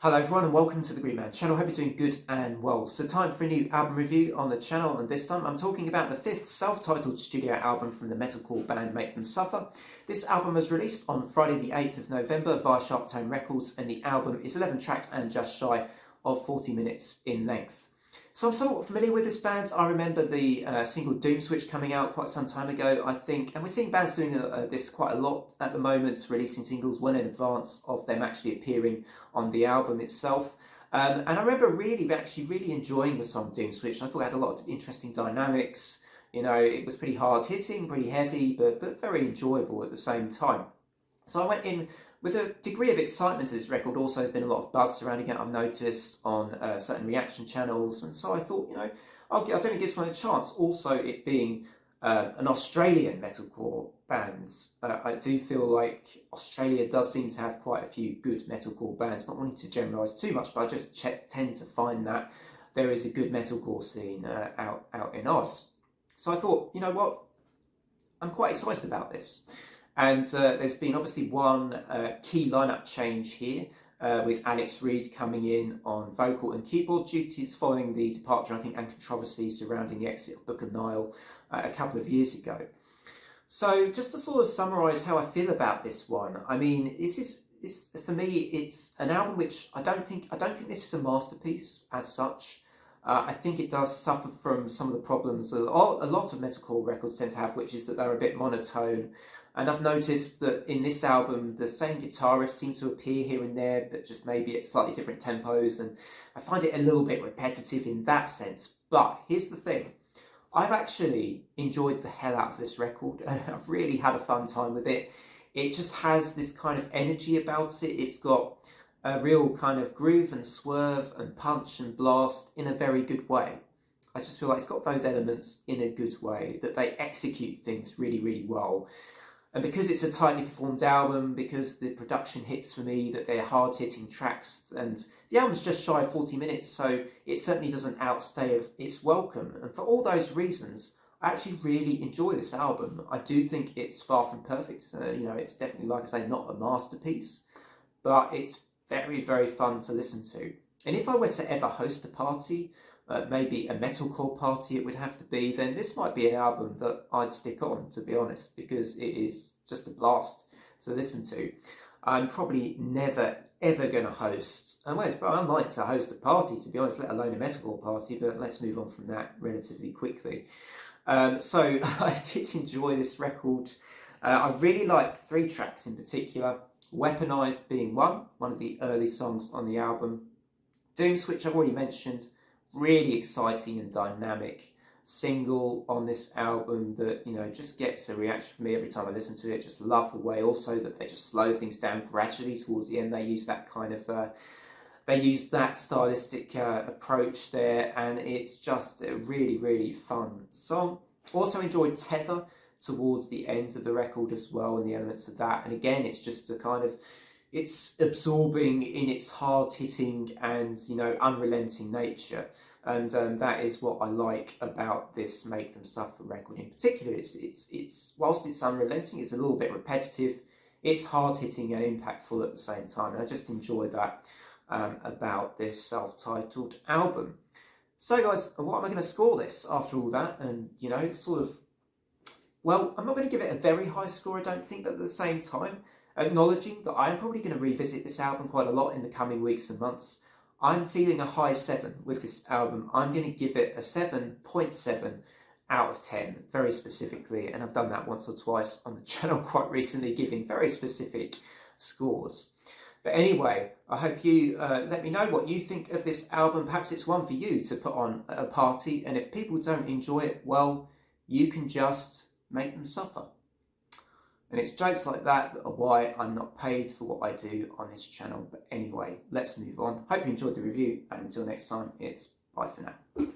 Hello everyone and welcome to the Green Man channel. Hope you're doing good and well. So time for a new album review on the channel, and this time I'm talking about the fifth self-titled studio album from the metalcore band Make Them Suffer. This album was released on Friday the 8th of November via Sharp Tone Records, and the album is 11 tracks and just shy of 40 minutes in length. So I'm somewhat familiar with this band. I remember the single Doom Switch coming out quite some time ago, I think, and we're seeing bands doing this quite a lot at the moment, releasing singles well in advance of them actually appearing on the album itself. And I remember really enjoying the song Doom Switch. I thought it had a lot of interesting dynamics. You know, it was pretty hard hitting, pretty heavy, but very enjoyable at the same time. So I went in with a degree of excitement to this record. Also, there's been a lot of buzz surrounding it, I've noticed, on certain reaction channels. And so I thought, I'll definitely give this one a chance. Also, it being an Australian metalcore band, I do feel like Australia does seem to have quite a few good metalcore bands. Not wanting to generalise too much, but I just tend to find that there is a good metalcore scene out in Oz. So I thought, you know what, I'm quite excited about this. And there's been obviously one key lineup change here, with Alex Reid coming in on vocal and keyboard duties following the departure, I think, and controversy surrounding the exit of Book of Nile a couple of years ago. So just to sort of summarise how I feel about this one, I mean, this for me, it's an album which I don't think this is a masterpiece as such. I think it does suffer from some of the problems a lot of metalcore records tend to have, which is that they're a bit monotone. And I've noticed that in this album, the same guitar riffs seem to appear here and there, but just maybe at slightly different tempos. And I find it a little bit repetitive in that sense. But here's the thing. I've actually enjoyed the hell out of this record. I've really had a fun time with it. It just has this kind of energy about it. It's got a real kind of groove and swerve and punch and blast in a very good way. I just feel like it's got those elements in a good way, that they execute things really well. And because it's a tightly performed album, because the production hits for me, that they're hard-hitting tracks, and the album's just shy of 40 minutes, so it certainly doesn't outstay its welcome. And for all those reasons, I actually really enjoy this album. I do think it's far from perfect. It's definitely, like I say, not a masterpiece, but it's very fun to listen to. And if I were to ever host a party, maybe a metalcore party it would have to be, then this might be an album that I'd stick on, to be honest, because it is just a blast to listen to. I'm probably never ever going to host, and well, it's unlikely to host a party, to be honest, let alone a metalcore party, but let's move on from that relatively quickly. So I did enjoy this record. I really like 3 tracks in particular, Weaponized being one of the early songs on the album. Doom Switch I've already mentioned, really exciting and dynamic single on this album that, just gets a reaction from me every time I listen to it. Just love the way also that they just slow things down gradually towards the end. They use that kind of stylistic approach there, and it's just a really fun song. Also enjoyed Tether towards the end of the record as well, and the elements of that. And again, it's just a kind of, it's absorbing in its hard-hitting and, unrelenting nature. And that is what I like about this Make Them Suffer record in particular. It's whilst it's unrelenting, it's a little bit repetitive, it's hard-hitting and impactful at the same time. And I just enjoy that about this self-titled album. So guys, what am I going to score this after all that? And, well, I'm not going to give it a very high score, I don't think, but at the same time, acknowledging that I am probably going to revisit this album quite a lot in the coming weeks and months, I'm feeling a high 7 with this album. I'm going to give it a 7.7 out of 10, very specifically, and I've done that once or twice on the channel quite recently, giving very specific scores. But anyway, I hope you let me know what you think of this album. Perhaps it's one for you to put on at a party, and if people don't enjoy it, well, you can just make them suffer. And it's jokes like that that are why I'm not paid for what I do on this channel. But anyway, let's move on. Hope you enjoyed the review, and until next time, it's bye for now.